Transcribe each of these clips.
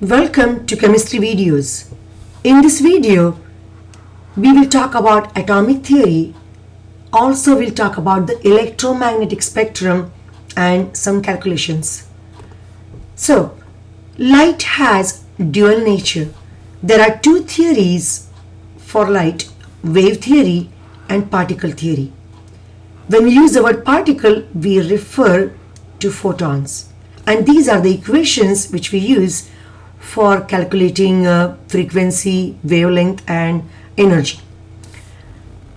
Welcome to chemistry videos. In this video, we will talk about atomic theory. Also, we'll talk about the electromagnetic spectrum and some calculations. So, light has dual nature. There are two theories for light, wave theory and particle theory. When we use the word particle, we refer to photons. And these are the equations which we use for calculating frequency, wavelength and energy.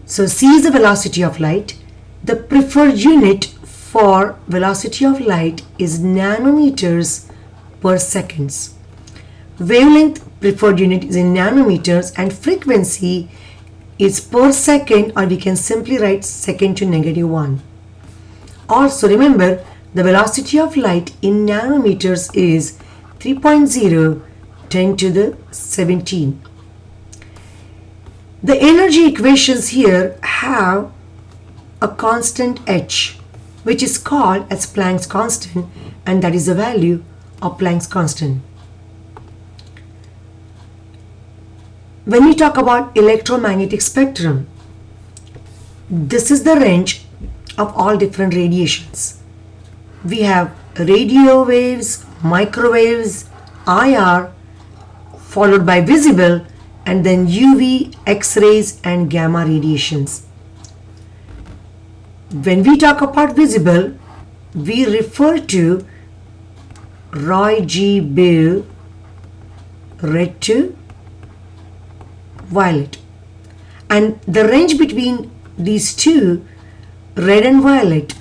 So c is the velocity of light. The preferred unit for velocity of light is nanometers per seconds. Wavelength preferred unit is in nanometers and frequency is per second, or we can simply write second to -1. Also remember, the velocity of light in nanometers is 3.0 10 to the 17. The energy equations here have a constant h, which is called as Planck's constant, and that is the value of Planck's constant. When we talk about electromagnetic spectrum, this is the range of all different radiations. We have radio waves, microwaves, IR, followed by visible, and then UV, X-rays and gamma radiations. When we talk about visible, we refer to Roy G. Biv, red to violet, and the range between these two, red and violet,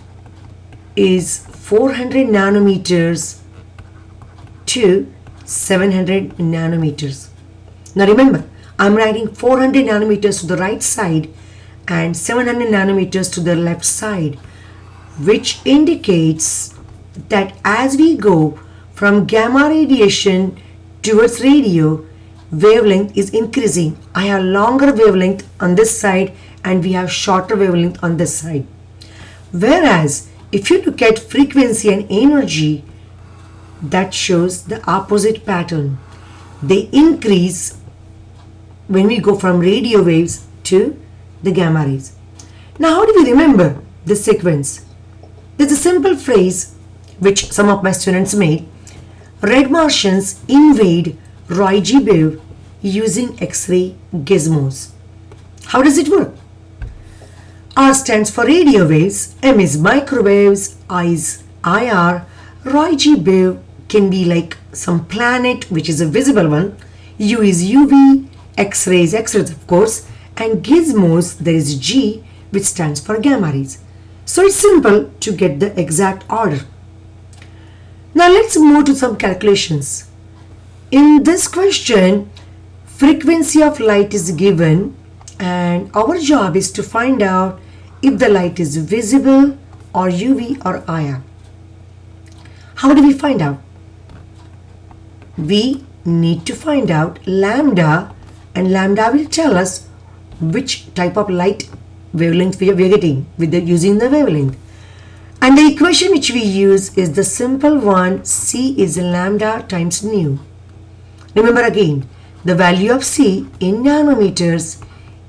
is 400 nanometers to 700 nanometers. Now remember, I'm writing 400 nanometers to the right side and 700 nanometers to the left side, which indicates that as we go from gamma radiation towards radio, wavelength is increasing. I have longer wavelength on this side and we have shorter wavelength on this side. Whereas if you look at frequency and energy, that shows the opposite pattern. They increase when we go from radio waves to the gamma rays. Now, how do we remember this sequence? There's a simple phrase which some of my students made. Red Martians invade Roy G. Biv using X-ray gizmos. How does it work? R stands for radio waves, M is microwaves, I is IR. Roy G. Biv can be like some planet, which is a visible one. U is UV, X-rays of course, and gizmos, there is G, which stands for gamma rays. So it's simple to get the exact order. Now let's move to some calculations. In this question, frequency of light is given, and our job is to find out if the light is visible or UV or IR. How do we find out? We need to find out lambda, and lambda will tell us which type of light wavelength we are getting using the wavelength. And the equation which we use is the simple one, C is lambda times nu. Remember again, the value of C in nanometers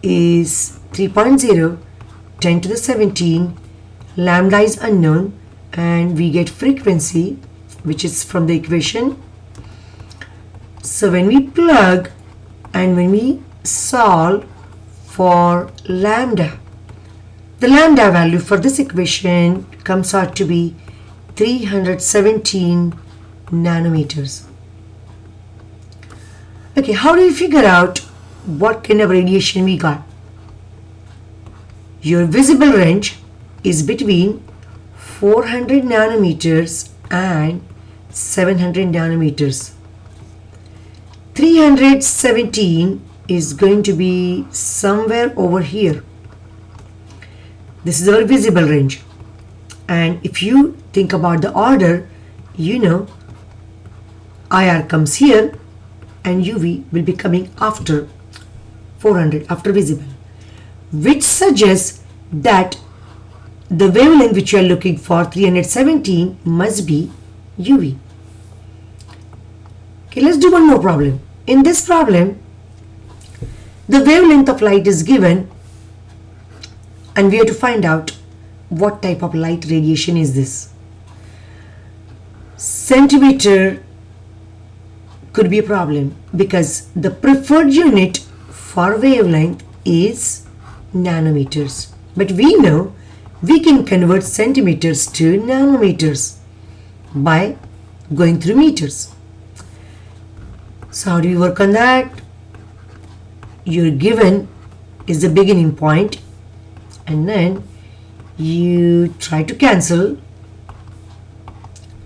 is 3.0 10 to the 17. Lambda is unknown and we get frequency, which is from the equation. So when we plug and when we solve for lambda, the lambda value for this equation comes out to be 317 nanometers. Okay, how do you figure out what kind of radiation we got? Your visible range is between 400 nanometers and 700 nanometers. 317 is going to be somewhere over here. This is our visible range. And if you think about the order, you know IR comes here and UV will be coming after 400, after visible, which suggests that the wavelength which you are looking for, 317, must be UV. Okay, let's do one more problem. In this problem, the wavelength of light is given and we have to find out what type of light radiation is this. Centimeter could be a problem because the preferred unit for wavelength is nanometers. But we know we can convert centimeters to nanometers by going through meters. So how do we work on that? Your given is the beginning point and then you try to cancel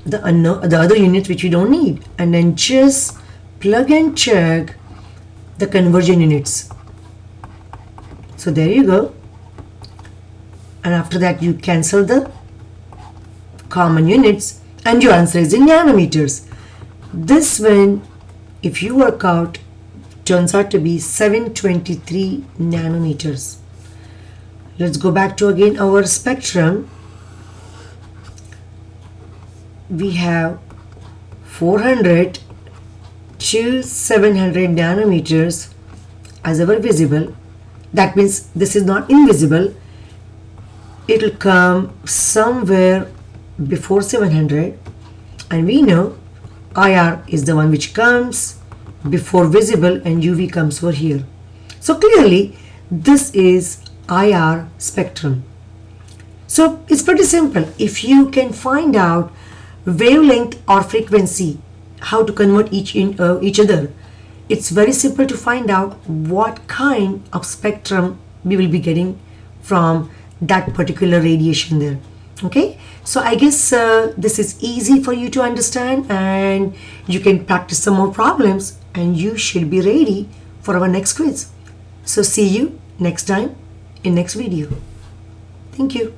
the other units which you don't need and then just plug and check the conversion units. So there you go. And after that you cancel the common units and your answer is in nanometers. This one, if you work out, turns out to be 723 nanometers. Let's go back to again our spectrum. We have 400 to 700 nanometers as our visible. That means this is not invisible. It will come somewhere before 700 and we know IR is the one which comes before visible and UV comes over here. So clearly this is IR spectrum. So it's pretty simple. If you can find out wavelength or frequency, how to convert each other, it's very simple to find out what kind of spectrum we will be getting from that particular radiation there. Okay, so I guess this is easy for you to understand and you can practice some more problems and you should be ready for our next quiz. So see you next time in next video. Thank you.